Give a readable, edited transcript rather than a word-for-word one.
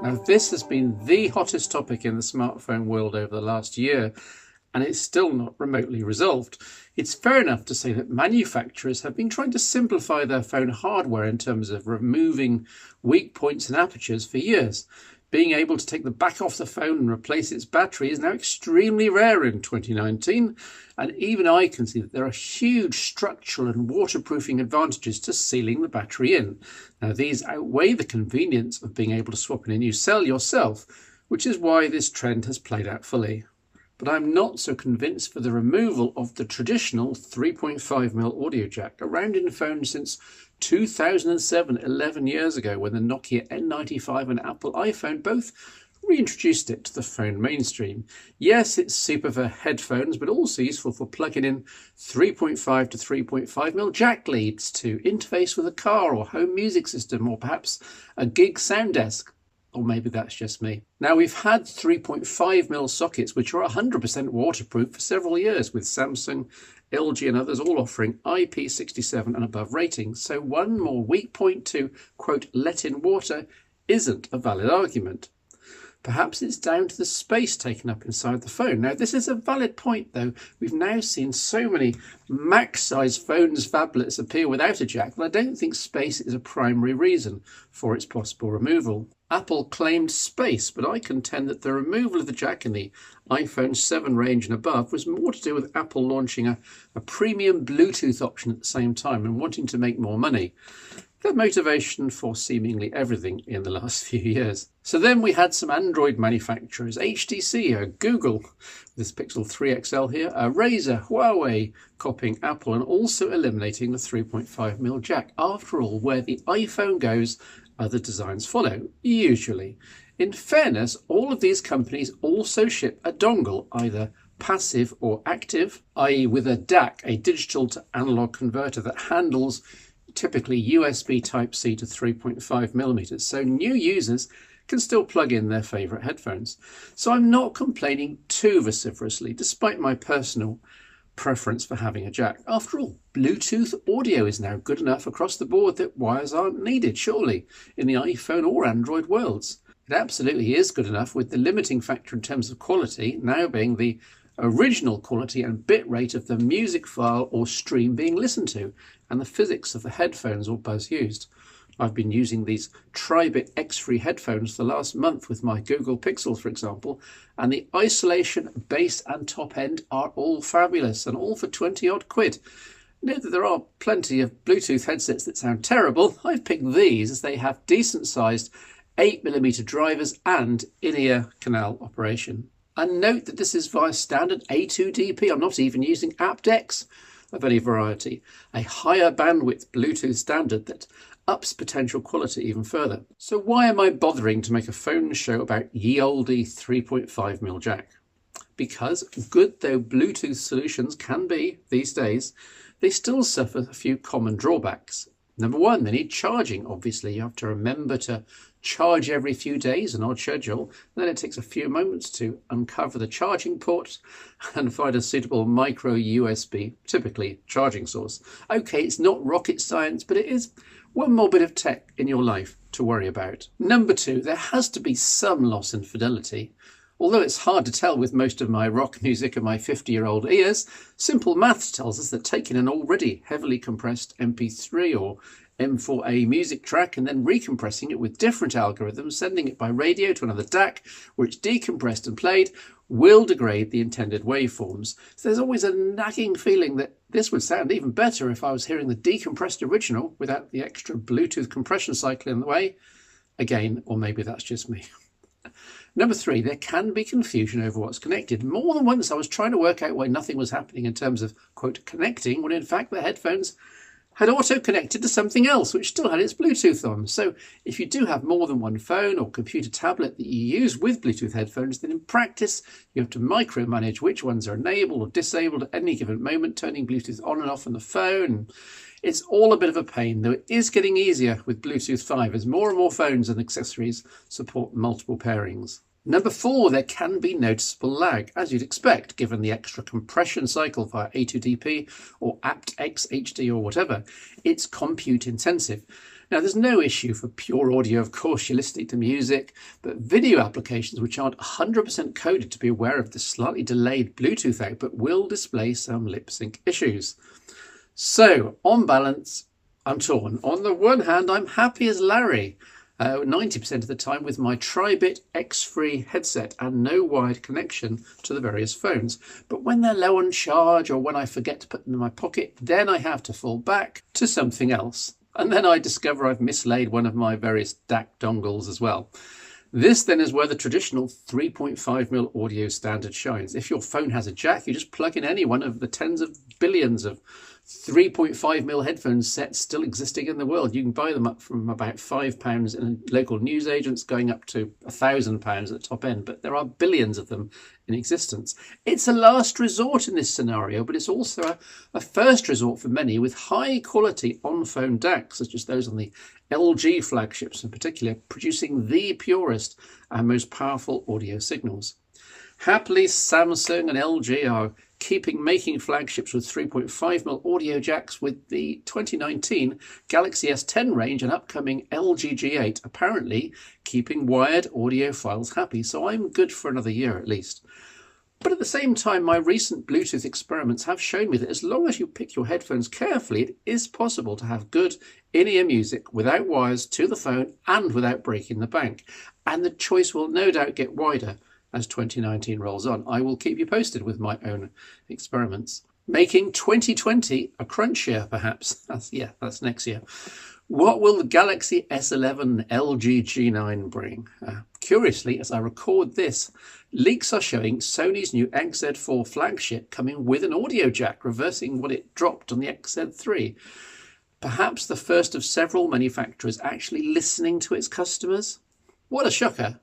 Now, this has been the hottest topic in the smartphone world over the last year, and it's still not remotely resolved. It's fair enough to say that manufacturers have been trying to simplify their phone hardware in terms of removing weak points and apertures for years. Being able to take the back off the phone and replace its battery is now extremely rare in 2019, and even I can see that there are huge structural and waterproofing advantages to sealing the battery in. Now, these outweigh the convenience of being able to swap in a new cell yourself, which is why this trend has played out fully. But I'm not so convinced for the removal of the traditional 3.5mm audio jack, around in phones since 2007, 11 years ago, when the Nokia N95 and Apple iPhone both reintroduced it to the phone mainstream. Yes, it's super for headphones, but also useful for plugging in 3.5 to 3.5mm jack leads to interface with a car or home music system, or perhaps a gig sound desk. Or maybe that's just me. Now, we've had 3.5mm sockets which are 100% waterproof for several years, with Samsung, LG and others all offering IP67 and above ratings. So one more weak point to, quote, let in water isn't a valid argument. Perhaps it's down to the space taken up inside the phone. Now, this is a valid point, though. We've now seen so many max-size phones, phablets, appear without a jack that I don't think space is a primary reason for its possible removal. Apple claimed space, but I contend that the removal of the jack in the iPhone 7 range and above was more to do with Apple launching a premium Bluetooth option at the same time and wanting to make more money. The motivation for seemingly everything in the last few years. So then we had some Android manufacturers, HTC, Google, this Pixel 3 XL here, Razer, Huawei, copying Apple and also eliminating the 3.5mm jack. After all, where the iPhone goes, other designs follow, usually. In fairness, all of these companies also ship a dongle, either passive or active, i.e. with a DAC, a digital to analog converter that handles typically USB Type-C to 3.5mm, so new users can still plug in their favourite headphones. So I'm not complaining too vociferously, despite my personal preference for having a jack. After all, Bluetooth audio is now good enough across the board that wires aren't needed, surely, in the iPhone or Android worlds. It absolutely is good enough, with the limiting factor in terms of quality now being the original quality and bit rate of the music file or stream being listened to, and the physics of the headphones or buzz used. I've been using these Tri-Bit X-Free headphones for the last month with my Google Pixel, for example, and the isolation, bass and top end are all fabulous, and all for 20 odd quid. Note that there are plenty of Bluetooth headsets that sound terrible. I've picked these as they have decent sized 8mm drivers and in-ear canal operation. And note that this is via standard A2DP. I'm not even using aptX of any variety, a higher bandwidth Bluetooth standard that ups potential quality even further. So why am I bothering to make a phone show about ye olde 3.5mm jack? Because good though Bluetooth solutions can be these days, they still suffer a few common drawbacks. Number one, they need charging. Obviously, you have to remember to charge every few days, an odd schedule. Then it takes a few moments to uncover the charging port and find a suitable micro USB, typically charging source. Okay, it's not rocket science, but it is one more bit of tech in your life to worry about. Number two, there has to be some loss in fidelity. Although it's hard to tell with most of my rock music and my 50-year-old ears, simple maths tells us that taking an already heavily compressed MP3 or M4A music track and then recompressing it with different algorithms, sending it by radio to another DAC, where it's decompressed and played, will degrade the intended waveforms. So there's always a nagging feeling that this would sound even better if I was hearing the decompressed original without the extra Bluetooth compression cycle in the way. Again, or maybe that's just me. Number three, there can be confusion over what's connected. More than once I was trying to work out why nothing was happening in terms of, quote, connecting, when in fact the headphones had auto-connected to something else which still had its Bluetooth on. So if you do have more than one phone or computer tablet that you use with Bluetooth headphones, then in practice you have to micromanage which ones are enabled or disabled at any given moment, turning Bluetooth on and off on the phone. It's all a bit of a pain, though it is getting easier with Bluetooth 5 as more and more phones and accessories support multiple pairings. Number four, there can be noticeable lag, as you'd expect, given the extra compression cycle via A2DP or aptX HD or whatever. It's compute intensive. Now, there's no issue for pure audio, of course, you're listening to music, but video applications which aren't 100% coded to be aware of the slightly delayed Bluetooth output will display some lip sync issues. So, on balance, I'm torn. On the one hand, I'm happy as Larry, 90% of the time with my Tribit X3 headset and no wired connection to the various phones. But when they're low on charge or when I forget to put them in my pocket, then I have to fall back to something else. And then I discover I've mislaid one of my various DAC dongles as well. This then is where the traditional 3.5mm audio standard shines. If your phone has a jack, you just plug in any one of the tens of billions of 3.5mm headphones sets still existing in the world. You can buy them up from about £5 in local newsagents, going up to £1,000 at the top end, but there are billions of them in existence. It's a last resort in this scenario, but it's also a first resort for many with high quality on-phone DACs, such as those on the LG flagships in particular, producing the purest and most powerful audio signals. Happily, Samsung and LG are making flagships with 3.5mm audio jacks with the 2019 Galaxy S10 range and upcoming LG G8, apparently keeping wired audio files happy, so I'm good for another year at least. But at the same time, my recent Bluetooth experiments have shown me that as long as you pick your headphones carefully, it is possible to have good in-ear music without wires to the phone and without breaking the bank. And the choice will no doubt get wider as 2019 rolls on. I will keep you posted with my own experiments. Making 2020 a crunch year, perhaps. That's next year. What will the Galaxy S11 and LG G9 bring? Curiously, as I record this, leaks are showing Sony's new XZ4 flagship coming with an audio jack, reversing what it dropped on the XZ3. Perhaps the first of several manufacturers actually listening to its customers? What a shocker.